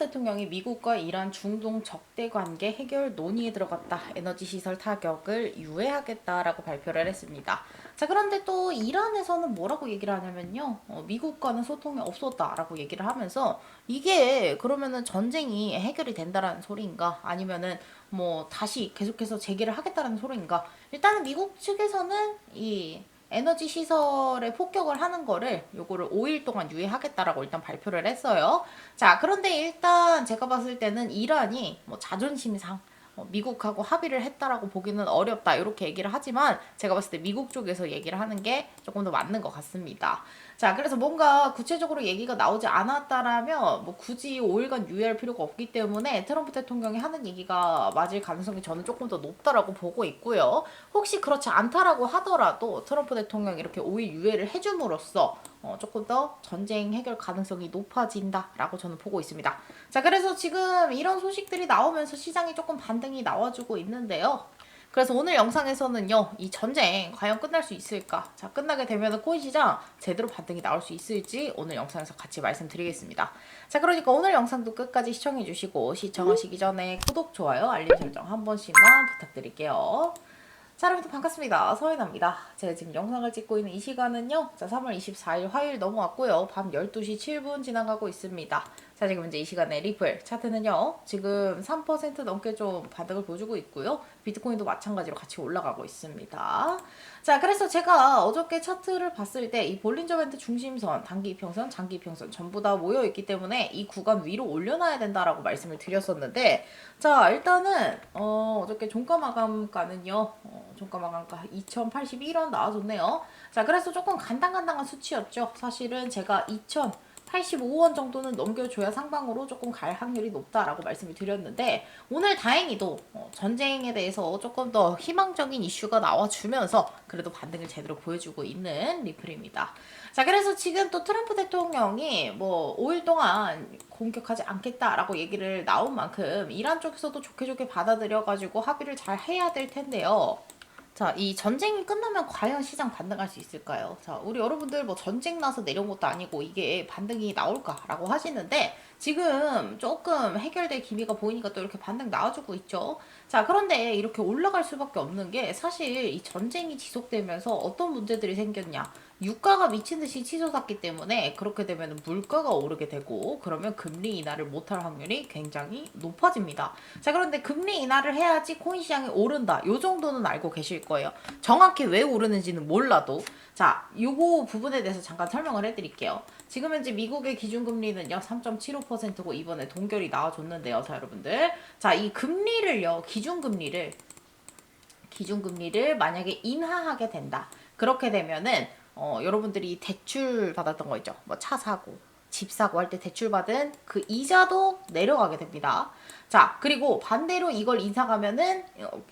대통령이 미국과 이란 중동 적대 관계 해결 논의에 들어갔다. 에너지 시설 타격을 유예하겠다라고 발표를 했습니다. 자, 그런데 또 이란에서는 뭐라고 얘기를 하냐면요. 미국과는 소통이 없었다라고 얘기를 하면서 이게 그러면은 전쟁이 해결이 된다라는 소리인가? 아니면은 뭐 다시 계속해서 재개를 하겠다라는 소리인가? 일단은 미국 측에서는 이 에너지 시설에 폭격을 하는 거를 요거를 5일 동안 유예하겠다라고 일단 발표를 했어요. 자, 그런데 일단 제가 봤을 때는 이란이 뭐 자존심상 미국하고 합의를 했다라고 보기는 어렵다 이렇게 얘기를 하지만 제가 봤을 때 미국 쪽에서 얘기를 하는 게 조금 더 맞는 것 같습니다. 자, 그래서 뭔가 구체적으로 얘기가 나오지 않았다라면 뭐 굳이 5일간 유예할 필요가 없기 때문에 트럼프 대통령이 하는 얘기가 맞을 가능성이 저는 조금 더 높다라고 보고 있고요. 혹시 그렇지 않다라고 하더라도 트럼프 대통령이 이렇게 5일 유예를 해줌으로써 조금 더 전쟁 해결 가능성이 높아진다라고 저는 보고 있습니다. 자, 그래서 지금 이런 소식들이 나오면서 시장이 조금 반등이 나와주고 있는데요. 그래서 오늘 영상에서는요, 이 전쟁 과연 끝날 수 있을까? 자, 끝나게 되면 코인 시장 제대로 반등이 나올 수 있을지 오늘 영상에서 같이 말씀드리겠습니다. 자, 그러니까 오늘 영상도 끝까지 시청해주시고 시청하시기 전에 구독, 좋아요, 알림 설정 한 번씩만 부탁드릴게요. 자, 여러분들 반갑습니다. 서인아입니다. 제가 지금 영상을 찍고 있는 이 시간은요. 자, 3월 24일 화요일 넘어왔고요. 밤 12시 7분 지나가고 있습니다. 자, 지금 이제 이 시간에 리플 차트는요. 지금 3% 넘게 좀 반등을 보여주고 있고요. 비트코인도 마찬가지로 같이 올라가고 있습니다. 자, 그래서 제가 어저께 차트를 봤을 때 이 볼린저 밴드 중심선, 단기 이평선, 장기 이평선 전부 다 모여 있기 때문에 이 구간 위로 올려놔야 된다라고 말씀을 드렸었는데, 자, 일단은 어저께 종가 마감가는요. 종가 마감가 2081원 나와줬네요. 자, 그래서 조금 간당간당한 수치였죠. 사실은 제가 2085원 정도는 넘겨줘야 상방으로 조금 갈 확률이 높다라고 말씀을 드렸는데 오늘 다행히도 전쟁에 대해서 조금 더 희망적인 이슈가 나와주면서 그래도 반등을 제대로 보여주고 있는 리플입니다. 자, 그래서 지금 또 트럼프 대통령이 뭐 5일 동안 공격하지 않겠다라고 얘기를 나온 만큼 이란 쪽에서도 좋게 받아들여가지고 합의를 잘 해야 될 텐데요. 자, 이 전쟁이 끝나면 과연 시장 반등할 수 있을까요? 자, 우리 여러분들 뭐 전쟁 나서 내려온 것도 아니고 이게 반등이 나올까라고 하시는데 지금 조금 해결될 기미가 보이니까 또 이렇게 반등 나와주고 있죠. 자, 그런데 이렇게 올라갈 수밖에 없는 게 사실 이 전쟁이 지속되면서 어떤 문제들이 생겼냐. 유가가 미친 듯이 치솟았기 때문에 그렇게 되면 물가가 오르게 되고 그러면 금리 인하를 못할 확률이 굉장히 높아집니다. 자, 그런데 금리 인하를 해야지 코인 시장이 오른다. 요 정도는 알고 계실 거예요. 정확히 왜 오르는지는 몰라도 자, 요거 부분에 대해서 잠깐 설명을 해드릴게요. 지금 현재 미국의 기준금리는요 3.75%고 이번에 동결이 나와줬는데요. 자, 여러분들 자, 이 금리를요 기준금리를 만약에 인하하게 된다. 그렇게 되면은 여러분들이 대출 받았던 거 있죠. 뭐 차 사고, 집 사고 할 때 대출 받은 그 이자도 내려가게 됩니다. 자, 그리고 반대로 이걸 인상하면은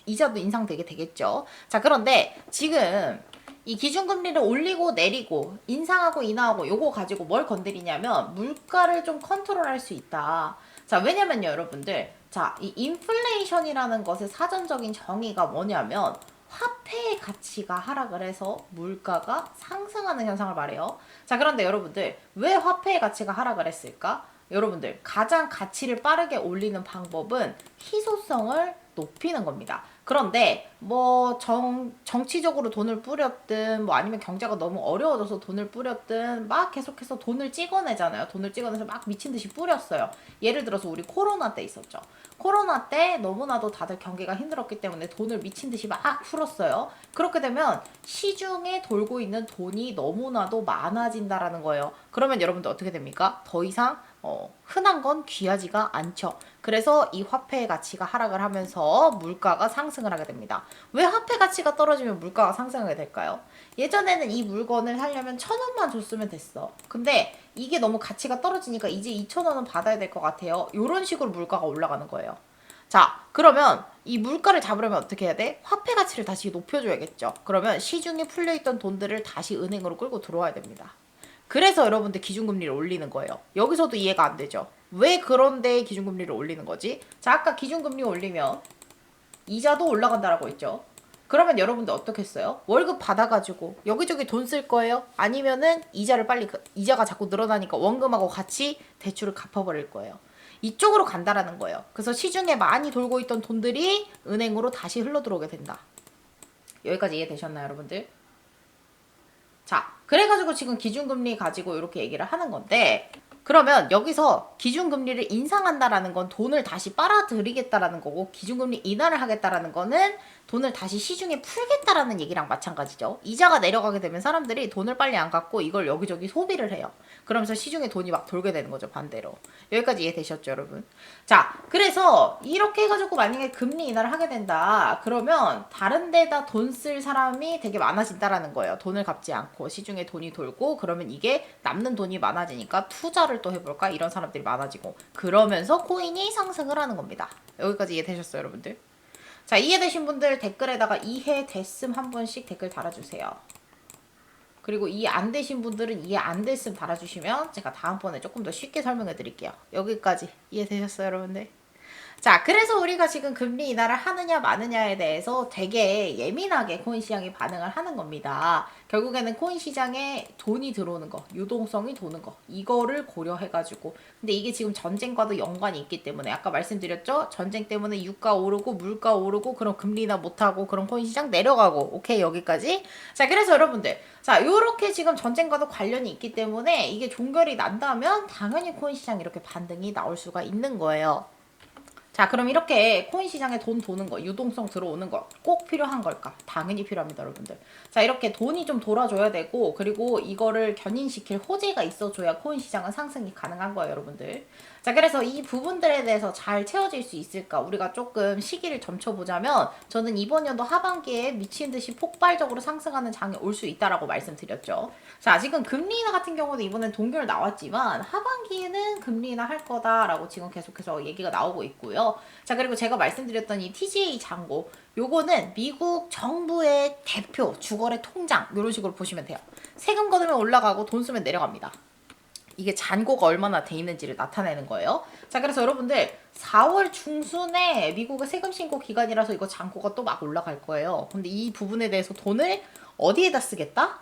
이자도 인상되게 되겠죠. 자, 그런데 지금 이 기준금리를 올리고 내리고 인상하고 인하하고 요거 가지고 뭘 건드리냐면 물가를 좀 컨트롤할 수 있다. 자, 왜냐면요, 여러분들. 자, 이 인플레이션이라는 것의 사전적인 정의가 뭐냐면 화폐의 가치가 하락을 해서 물가가 상승하는 현상을 말해요. 자, 그런데 여러분들 왜 화폐의 가치가 하락을 했을까? 여러분들 가장 가치를 빠르게 올리는 방법은 희소성을 높이는 겁니다. 그런데 뭐 정치적으로 돈을 뿌렸든 뭐 아니면 경제가 너무 어려워져서 돈을 뿌렸든 막 계속해서 돈을 찍어내잖아요. 돈을 찍어내서 막 미친 듯이 뿌렸어요. 예를 들어서 우리 코로나 때 있었죠. 코로나 때 너무나도 다들 경기가 힘들었기 때문에 돈을 미친 듯이 막 풀었어요. 그렇게 되면 시중에 돌고 있는 돈이 너무나도 많아진다라는 거예요. 그러면 여러분들 어떻게 됩니까? 더 이상 흔한 건 귀하지가 않죠. 그래서 이 화폐의 가치가 하락을 하면서 물가가 상승을 하게 됩니다. 왜 화폐 가치가 떨어지면 물가가 상승하게 될까요? 예전에는 이 물건을 사려면 1,000원만 줬으면 됐어. 근데 이게 너무 가치가 떨어지니까 이제 2,000원은 받아야 될 것 같아요. 이런 식으로 물가가 올라가는 거예요. 자, 그러면 이 물가를 잡으려면 어떻게 해야 돼? 화폐 가치를 다시 높여줘야겠죠. 그러면 시중에 풀려있던 돈들을 다시 은행으로 끌고 들어와야 됩니다. 그래서 여러분들 기준금리를 올리는 거예요. 여기서도 이해가 안 되죠. 왜 그런데 기준금리를 올리는 거지? 자, 아까 기준금리 올리면 이자도 올라간다라고 했죠. 그러면 여러분들 어떻게 했어요? 월급 받아가지고 여기저기 돈 쓸 거예요? 아니면은 이자가 자꾸 늘어나니까 원금하고 같이 대출을 갚아버릴 거예요. 이쪽으로 간다라는 거예요. 그래서 시중에 많이 돌고 있던 돈들이 은행으로 다시 흘러 들어오게 된다. 여기까지 이해되셨나요, 여러분들? 자, 그래가지고 지금 기준금리 가지고 이렇게 얘기를 하는 건데, 그러면 여기서 기준금리를 인상한다라는 건 돈을 다시 빨아들이겠다라는 거고, 기준금리 인하를 하겠다라는 거는 돈을 다시 시중에 풀겠다라는 얘기랑 마찬가지죠. 이자가 내려가게 되면 사람들이 돈을 빨리 안 갖고 이걸 여기저기 소비를 해요. 그러면서 시중에 돈이 막 돌게 되는 거죠, 반대로. 여기까지 이해되셨죠, 여러분? 자, 그래서 이렇게 해가지고 만약에 금리 인하를 하게 된다. 그러면 다른 데다 돈 쓸 사람이 되게 많아진다라는 거예요. 돈을 갚지 않고 시중에 돈이 돌고, 그러면 이게 남는 돈이 많아지니까 투자를 또 해볼까? 이런 사람들이 많아지고, 그러면서 코인이 상승을 하는 겁니다. 여기까지 이해되셨어요, 여러분들? 자, 이해되신 분들 댓글에다가 이해됐음 한 번씩 댓글 달아주세요. 그리고 이해 안 되신 분들은 이해 안 됐음 달아주시면 제가 다음번에 조금 더 쉽게 설명해 드릴게요. 여기까지 이해되셨어요, 여러분들? 자, 그래서 우리가 지금 금리 인하를 하느냐 마느냐에 대해서 되게 예민하게 코인 시장이 반응을 하는 겁니다. 결국에는 코인 시장에 돈이 들어오는 거, 유동성이 도는 거, 이거를 고려해가지고. 근데 이게 지금 전쟁과도 연관이 있기 때문에 아까 말씀드렸죠? 전쟁 때문에 유가 오르고 물가 오르고 그럼 금리 인하 못하고 그럼 코인 시장 내려가고. 오케이, 여기까지. 자, 그래서 여러분들, 자, 요렇게 지금 전쟁과도 관련이 있기 때문에 이게 종결이 난다면 당연히 코인 시장 이렇게 반등이 나올 수가 있는 거예요. 자, 그럼 이렇게 코인 시장에 돈 도는 거, 유동성 들어오는 거 꼭 필요한 걸까? 당연히 필요합니다, 여러분들. 자, 이렇게 돈이 좀 돌아줘야 되고, 그리고 이거를 견인시킬 호재가 있어줘야 코인 시장은 상승이 가능한 거예요, 여러분들. 자, 그래서 이 부분들에 대해서 잘 채워질 수 있을까? 우리가 조금 시기를 점쳐보자면, 저는 이번 연도 하반기에 미친 듯이 폭발적으로 상승하는 장이 올 수 있다라고 말씀드렸죠. 자, 지금 금리 인하 같은 경우도 이번엔 동결 나왔지만, 하반기에는 금리 인하 할 거다라고 지금 계속해서 얘기가 나오고 있고요. 자, 그리고 제가 말씀드렸던 이 TGA 잔고, 요거는 미국 정부의 대표 주거래 통장, 이런 식으로 보시면 돼요. 세금 걷으면 올라가고 돈 쓰면 내려갑니다. 이게 잔고가 얼마나 돼 있는지를 나타내는 거예요. 자, 그래서 여러분들 4월 중순에 미국의 세금 신고 기간이라서 이거 잔고가 또 막 올라갈 거예요. 근데 이 부분에 대해서 돈을 어디에다 쓰겠다?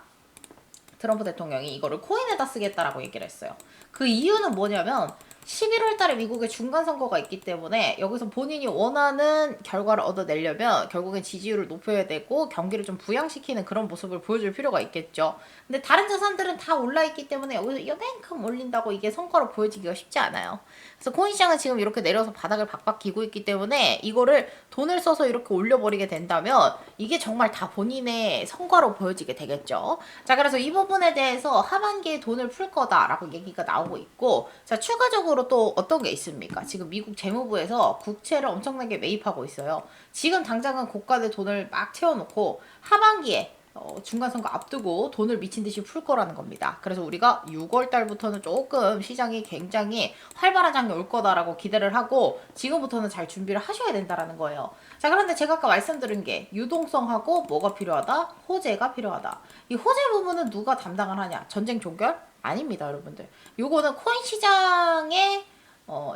트럼프 대통령이 이거를 코인에다 쓰겠다라고 얘기를 했어요. 그 이유는 뭐냐면 11월 달에 미국의 중간선거가 있기 때문에 여기서 본인이 원하는 결과를 얻어내려면 결국엔 지지율을 높여야 되고 경기를 좀 부양시키는 그런 모습을 보여줄 필요가 있겠죠. 근데 다른 자산들은 다 올라있기 때문에 여기서 이만큼 올린다고 이게 성과로 보여지기가 쉽지 않아요. 그래서 코인 시장은 지금 이렇게 내려서 바닥을 박박 기고 있기 때문에 이거를 돈을 써서 이렇게 올려버리게 된다면 이게 정말 다 본인의 성과로 보여지게 되겠죠. 자, 그래서 이 부분에 대해서 하반기에 돈을 풀 거다라고 얘기가 나오고 있고, 자, 추가적으로 또 어떤 게 있습니까? 지금 미국 재무부에서 국채를 엄청나게 매입하고 있어요. 지금 당장은 고가의 돈을 막 채워놓고 하반기에 중간선거 앞두고 돈을 미친 듯이 풀 거라는 겁니다. 그래서 우리가 6월 달부터는 조금 시장이 굉장히 활발한 장이 올 거다라고 기대를 하고 지금부터는 잘 준비를 하셔야 된다라는 거예요. 자, 그런데 제가 아까 말씀드린 게 유동성하고 뭐가 필요하다? 호재가 필요하다. 이 호재 부분은 누가 담당을 하냐? 전쟁 종결? 아닙니다, 여러분들. 요거는 코인 시장에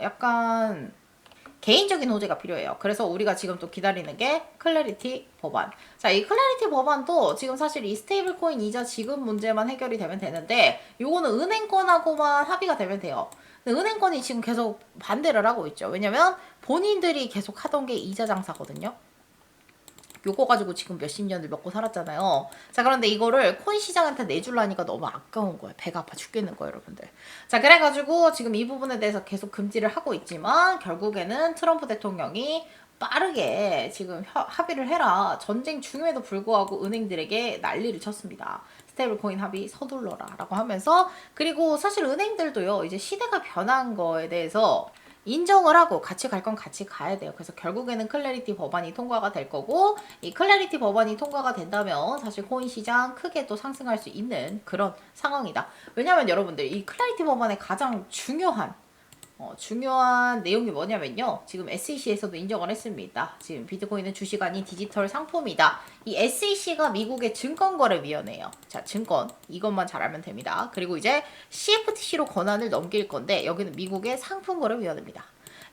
약간 개인적인 호재가 필요해요. 그래서 우리가 지금 또 기다리는 게 클래리티 법안. 자, 이 클래리티 법안도 지금 사실 이 스테이블 코인 이자 지급 문제만 해결이 되면 되는데 요거는 은행권하고만 합의가 되면 돼요. 근데 은행권이 지금 계속 반대를 하고 있죠. 왜냐면 본인들이 계속 하던 게 이자 장사거든요. 요거 가지고 지금 몇십 년을 먹고 살았잖아요. 자, 그런데 이거를 코인 시장한테 내줄라니까 너무 아까운 거예요. 배가 아파 죽겠는 거예요, 여러분들. 자, 그래가지고 지금 이 부분에 대해서 계속 금지를 하고 있지만 결국에는 트럼프 대통령이 빠르게 지금 합의를 해라. 전쟁 중임에도 불구하고 은행들에게 난리를 쳤습니다. 스테이블 코인 합의 서둘러라 라고 하면서, 그리고 사실 은행들도요, 이제 시대가 변한 거에 대해서 인정을 하고 같이 갈 건 같이 가야 돼요. 그래서 결국에는 클래리티 법안이 통과가 될 거고, 이 클래리티 법안이 통과가 된다면 사실 코인 시장 크게 또 상승할 수 있는 그런 상황이다. 왜냐면 여러분들 이 클래리티 법안의 가장 중요한 내용이 뭐냐면요. 지금 SEC에서도 인정을 했습니다. 지금 비트코인은 주식 아닌 디지털 상품이다. 이 SEC가 미국의 증권거래위원회예요. 자, 증권 이것만 잘 알면 됩니다. 그리고 이제 CFTC로 권한을 넘길 건데 여기는 미국의 상품거래위원회입니다.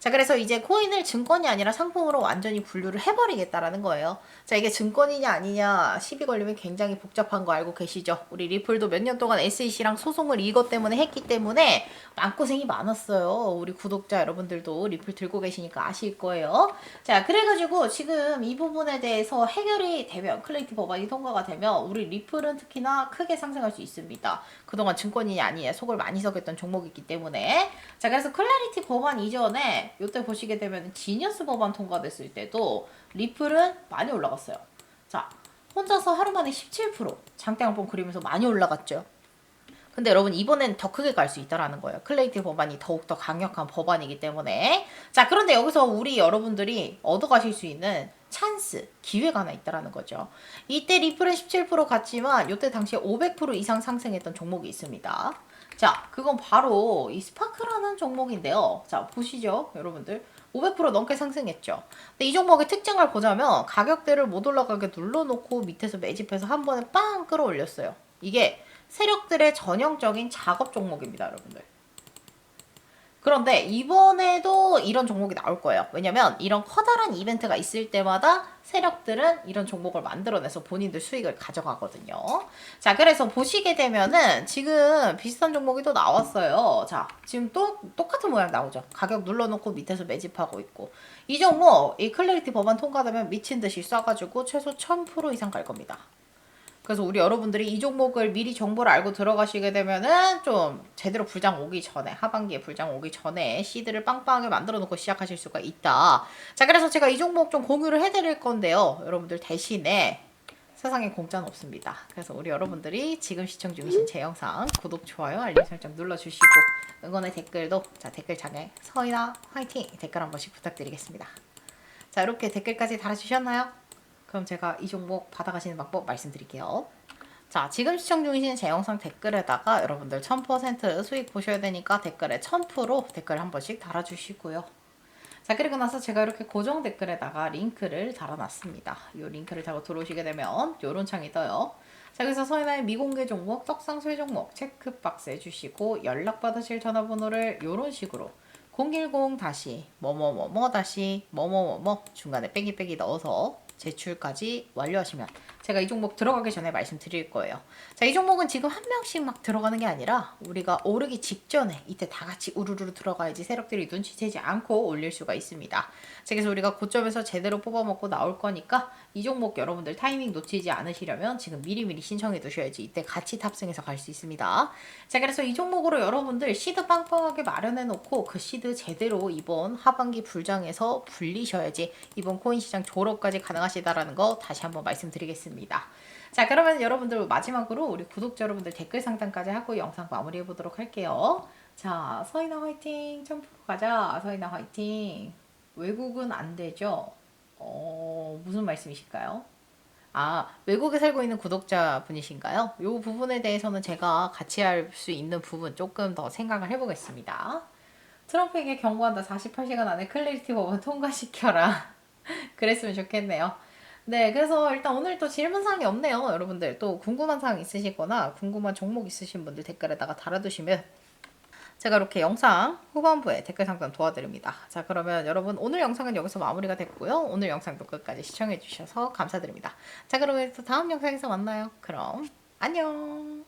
자, 그래서 이제 코인을 증권이 아니라 상품으로 완전히 분류를 해버리겠다라는 거예요. 자, 이게 증권이냐 아니냐 시비 걸리면 굉장히 복잡한 거 알고 계시죠? 우리 리플도 몇 년 동안 SEC랑 소송을 이것 때문에 했기 때문에 마음고생이 많았어요. 우리 구독자 여러분들도 리플 들고 계시니까 아실 거예요. 자, 그래가지고 지금 이 부분에 대해서 해결이 되면, 클레이티 법안이 통과가 되면 우리 리플은 특히나 크게 상승할 수 있습니다. 그동안 증권이냐 아니냐 속을 많이 썩였던 종목이기 때문에. 자, 그래서 클래리티 법안 이전에 이때 보시게 되면 지니어스 법안 통과됐을 때도 리플은 많이 올라갔어요. 자, 혼자서 하루 만에 17% 장대 한번 그리면서 많이 올라갔죠. 근데 여러분 이번엔 더 크게 갈 수 있다라는 거예요. 클레이티 법안이 더욱더 강력한 법안이기 때문에. 자, 그런데 여기서 우리 여러분들이 얻어가실 수 있는 찬스, 기회가 하나 있다라는 거죠. 이때 리플은 17% 갔지만 이때 당시에 500% 이상 상승했던 종목이 있습니다. 자, 그건 바로 이 스파크라는 종목인데요. 자, 보시죠, 여러분들. 500% 넘게 상승했죠. 근데 이 종목의 특징을 보자면 가격대를 못 올라가게 눌러놓고 밑에서 매집해서 한 번에 빵 끌어올렸어요. 이게 세력들의 전형적인 작업 종목입니다, 여러분들. 그런데 이번에도 이런 종목이 나올 거예요. 왜냐면 이런 커다란 이벤트가 있을 때마다 세력들은 이런 종목을 만들어내서 본인들 수익을 가져가거든요. 자, 그래서 보시게 되면은 지금 비슷한 종목이 또 나왔어요. 자, 지금 또 똑같은 모양 나오죠. 가격 눌러놓고 밑에서 매집하고 있고. 이 종목, 이 클래리티 법안 통과되면 미친 듯이 쏴가지고 최소 1000% 이상 갈 겁니다. 그래서 우리 여러분들이 이 종목을 미리 정보를 알고 들어가시게 되면은 좀 제대로 불장 오기 전에, 하반기에 불장 오기 전에 시드를 빵빵하게 만들어 놓고 시작하실 수가 있다. 자, 그래서 제가 이 종목 좀 공유를 해드릴 건데요. 여러분들 대신에 세상에 공짜는 없습니다. 그래서 우리 여러분들이 지금 시청 중이신 제 영상 구독, 좋아요, 알림 설정 눌러주시고 응원의 댓글도, 자, 댓글창에 서인아 화이팅 댓글 한 번씩 부탁드리겠습니다. 자, 이렇게 댓글까지 달아주셨나요? 그럼 제가 이 종목 받아가시는 방법 말씀드릴게요. 자, 지금 시청 중이신 제 영상 댓글에다가 여러분들 1000% 수익 보셔야 되니까 댓글에 1000% 댓글 한 번씩 달아주시고요. 자, 그리고 나서 제가 이렇게 고정 댓글에다가 링크를 달아놨습니다. 이 링크를 달고 들어오시게 되면 이런 창이 떠요. 자, 그래서 서인아의 미공개 종목, 떡상수의 종목 체크박스 해주시고 연락받으실 전화번호를 이런 식으로 010 다시 뭐뭐뭐뭐 다시 뭐뭐뭐뭐 중간에 빼기 넣어서 제출까지 완료하시면 제가 이 종목 들어가기 전에 말씀드릴 거예요. 자, 이 종목은 지금 한 명씩 막 들어가는 게 아니라 우리가 오르기 직전에 이때 다 같이 우르르 들어가야지 세력들이 눈치채지 않고 올릴 수가 있습니다. 자, 그래서 우리가 고점에서 제대로 뽑아먹고 나올 거니까 이 종목 여러분들 타이밍 놓치지 않으시려면 지금 미리미리 신청해 두셔야지 이때 같이 탑승해서 갈 수 있습니다. 자, 그래서 이 종목으로 여러분들 시드 빵빵하게 마련해 놓고 그 시드 제대로 이번 하반기 불장에서 불리셔야지 이번 코인 시장 졸업까지 가능하시다라는 거 다시 한번 말씀드리겠습니다. 자, 그러면 여러분들 마지막으로 우리 구독자 여러분들 댓글 상담까지 하고 영상 마무리해 보도록 할게요. 자, 서인아 화이팅 1000% 가자. 서인아 화이팅. 외국은 안 되죠? 무슨 말씀이실까요? 아, 외국에 살고 있는 구독자 분이신가요? 이 부분에 대해서는 제가 같이 할 수 있는 부분 조금 더 생각을 해보겠습니다. 트럼프에게 경고한다. 48시간 안에 클래리티 법안 통과시켜라. 그랬으면 좋겠네요. 네, 그래서 일단 오늘 또 질문사항이 없네요. 여러분들 또 궁금한 사항 있으시거나 궁금한 종목 있으신 분들 댓글에다가 달아두시면 제가 이렇게 영상 후반부에 댓글 상담 도와드립니다. 자, 그러면 여러분 오늘 영상은 여기서 마무리가 됐고요. 오늘 영상도 끝까지 시청해주셔서 감사드립니다. 자, 그러면 또 다음 영상에서 만나요. 그럼 안녕.